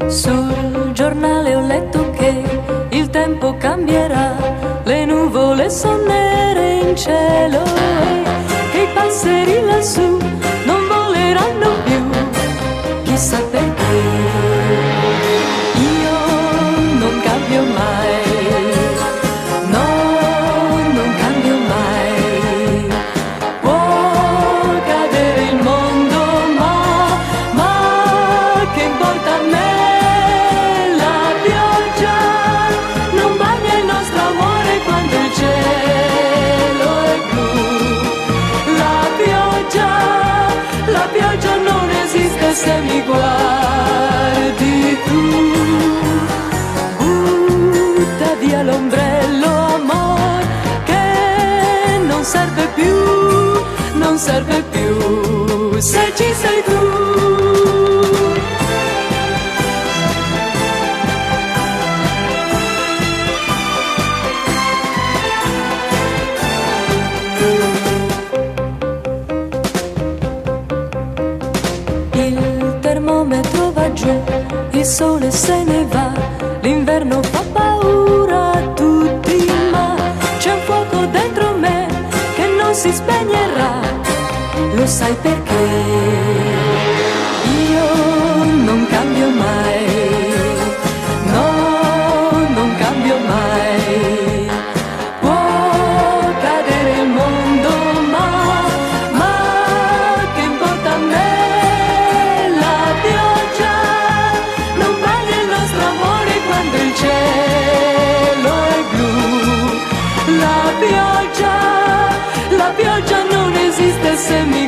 Sul giornale ho letto che il tempo cambierà, le nuvole sono nere in cielo e che i passeri lassù non voleranno più, chissà perché. Io non cambio mai, no, non cambio mai. Può cadere il mondo, ma che importa a me? Se mi guardi tu, butta via l'ombrello, amor, che non serve più, se ci sei tu. Il termometro va giù, il sole se ne va, l'inverno fa paura a tutti, ma c'è un fuoco dentro me che non si spegnerà, lo sai perché? Io non cambio mai, no, non cambio mai. Può cadere il mondo, ma che importa a me? Il cielo è blu, la pioggia non esiste se mi